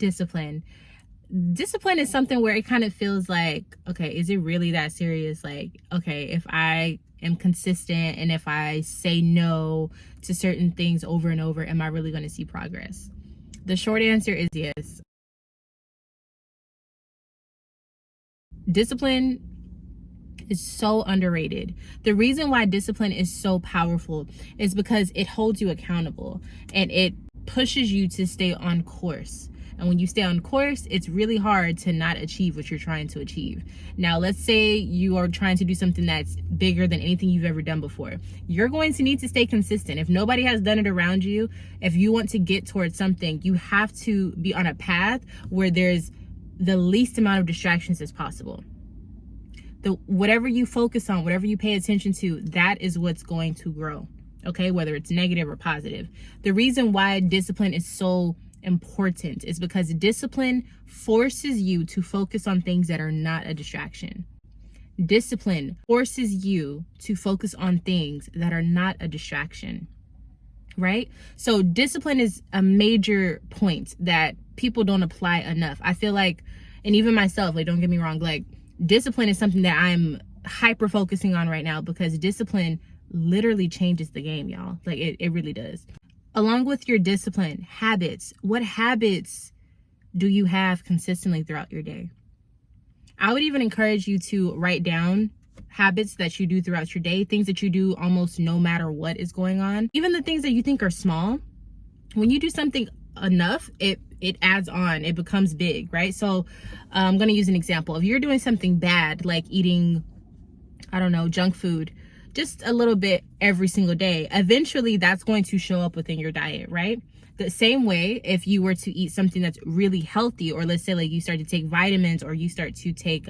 Discipline. Discipline is something where it kind of feels like, okay, is it really that serious? Like, okay, if I am consistent and if I say no to certain things over and over, am I really going to see progress? The short answer is yes. Discipline is so underrated. The reason why discipline is so powerful is because it holds you accountable and it pushes you to stay on course. And when you stay on course, it's really hard to not achieve what you're trying to achieve. Now, let's say you are trying to do something that's bigger than anything you've ever done before. You're going to need to stay consistent. If nobody has done it around you, if you want to get towards something, you have to be on a path where there's the least amount of distractions as possible. Whatever you focus on, whatever you pay attention to, that is what's going to grow. Okay, whether it's negative or positive. The reason why discipline is so important is because discipline forces you to focus on things that are not a distraction. Discipline forces you to focus on things that are not a distraction, right? So discipline is a major point that people don't apply enough. I feel like, and even myself, like, don't get me wrong, like, discipline is something that I'm hyper focusing on right now because discipline literally changes the game, y'all. Like, it really does. Along with your discipline, habits. What habits do you have consistently throughout your day? I would even encourage you to write down habits that you do throughout your day, things that you do almost no matter what is going on. Even the things that you think are small, when you do something enough, it adds on, it becomes big, right? So I'm going to use an example. If you're doing something bad, like eating, I don't know, junk food, just a little bit every single day, eventually that's going to show up within your diet, right? The same way, if you were to eat something that's really healthy, or let's say like you start to take vitamins, or you start to take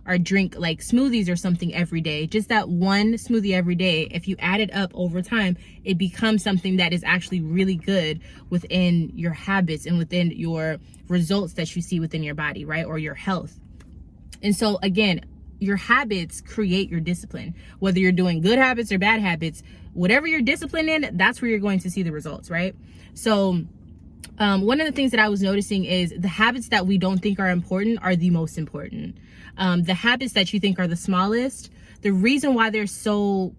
or drink like smoothies or something every day, just that one smoothie every day, if you add it up over time, it becomes something that is actually really good within your habits and within your results that you see within your body, right? Or your health. And so again, your habits create your discipline. Whether you're doing good habits or bad habits, whatever you're disciplined in, that's where you're going to see the results, right? So one of the things that I was noticing is the habits that we don't think are important are the most important. The habits that you think are the smallest, the reason why they're so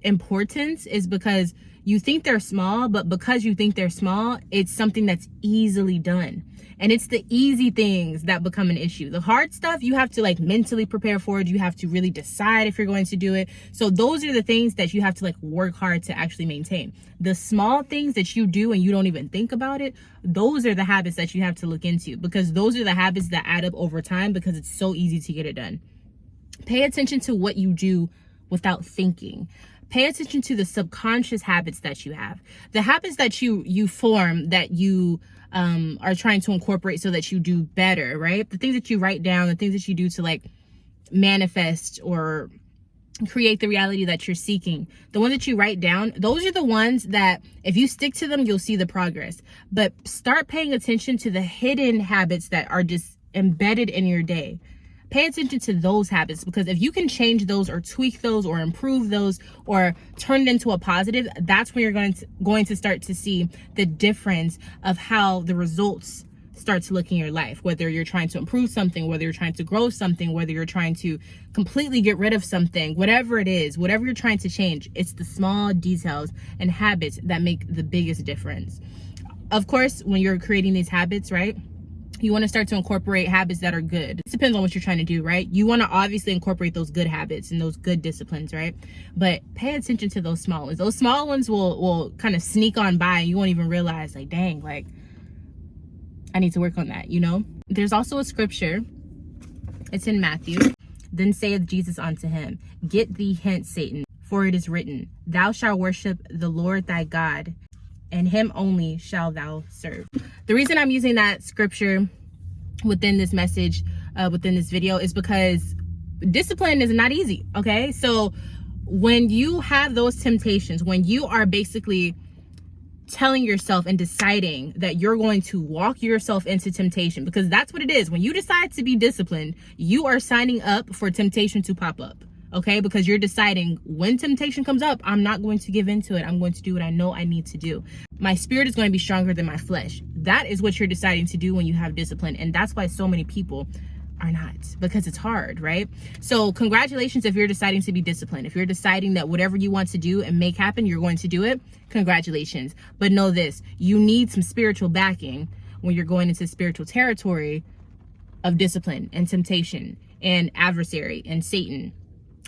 important is because you think they're small, but because you think they're small, it's something that's easily done. And it's the easy things that become an issue. The hard stuff, you have to like mentally prepare for it. You have to really decide if you're going to do it. So those are the things that you have to like work hard to actually maintain. The small things that you do and you don't even think about it, those are the habits that you have to look into, because those are the habits that add up over time because it's so easy to get it done. Pay attention to what you do without thinking. Pay attention to the subconscious habits that you have, the habits that you form, that you are trying to incorporate so that you do better, right? The things that you write down, the things that you do to like manifest or create the reality that you're seeking. The ones that you write down, those are the ones that if you stick to them, you'll see the progress. But start paying attention to the hidden habits that are just embedded in your day. Pay attention to those habits, because if you can change those or tweak those or improve those or turn it into a positive, that's when you're going to start to see the difference of how the results start to look in your life, whether you're trying to improve something, whether you're trying to grow something, whether you're trying to completely get rid of something, whatever it is, whatever you're trying to change, it's the small details and habits that make the biggest difference. Of course, when you're creating these habits, right, you want to start to incorporate habits that are good. It depends on what you're trying to do, right? You want to obviously incorporate those good habits and those good disciplines, right? But pay attention to those small ones. Those small ones will kind of sneak on by and you won't even realize, like, dang, like, I need to work on that, you know? There's also a scripture. It's in Matthew. Then saith Jesus unto him, Get thee hence, Satan, for it is written, Thou shalt worship the Lord thy God, and him only shall thou serve. The reason I'm using that scripture within this message, within this video, is because discipline is not easy, okay? So when you have those temptations, when you are basically telling yourself and deciding that you're going to walk yourself into temptation, because that's what it is. When you decide to be disciplined, you are signing up for temptation to pop up, Okay, because you're deciding when temptation comes up, I'm not going to give into it. I'm going to do what I know I need to do. My spirit is going to be stronger than my flesh. That is what you're deciding to do when you have discipline. And that's why so many people are not, because it's hard, right? So congratulations if you're deciding to be disciplined. If you're deciding that whatever you want to do and make happen, you're going to do it, congratulations. But know this, you need some spiritual backing when you're going into spiritual territory of discipline and temptation and adversary and Satan.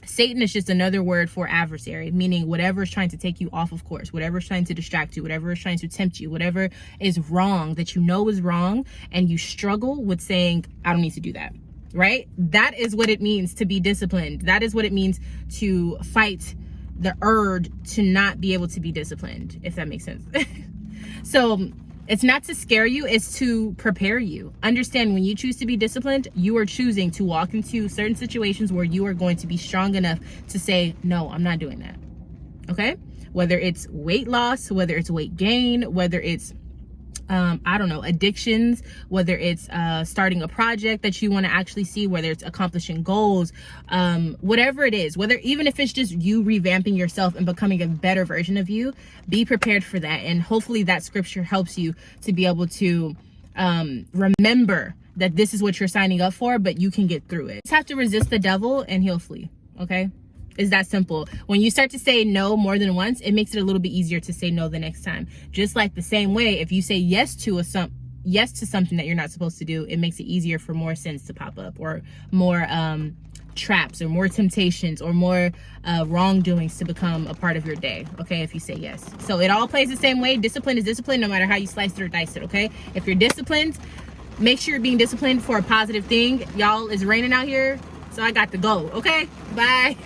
Satan is just another word for adversary, meaning whatever is trying to take you off of course, whatever is trying to distract you, whatever is trying to tempt you, whatever is wrong that you know is wrong and you struggle with saying, I don't need to do that, right? That is what it means to be disciplined. That is what it means to fight the urge to not be able to be disciplined, if that makes sense. So it's not to scare you, it's to prepare you. Understand, when you choose to be disciplined, you are choosing to walk into certain situations where you are going to be strong enough to say, no, I'm not doing that. Okay? Whether it's weight loss, whether it's weight gain, whether it's I don't know, addictions, whether it's starting a project that you want to actually see, whether it's accomplishing goals, whatever it is, whether even if it's just you revamping yourself and becoming a better version of you, be prepared for that. And hopefully that scripture helps you to be able to remember that this is what you're signing up for, but you can get through it. You just have to resist the devil and he'll flee. Okay? It's that simple. When you start to say no more than once, it makes it a little bit easier to say no the next time. Just like the same way, if you say yes to something that you're not supposed to do, it makes it easier for more sins to pop up, or more traps, or more temptations, or more wrongdoings to become a part of your day. Okay, if you say yes. So it all plays the same way. Discipline is discipline, no matter how you slice it or dice it. Okay, if you're disciplined, make sure you're being disciplined for a positive thing. Y'all, it's raining out here, so I got to go. Okay, bye.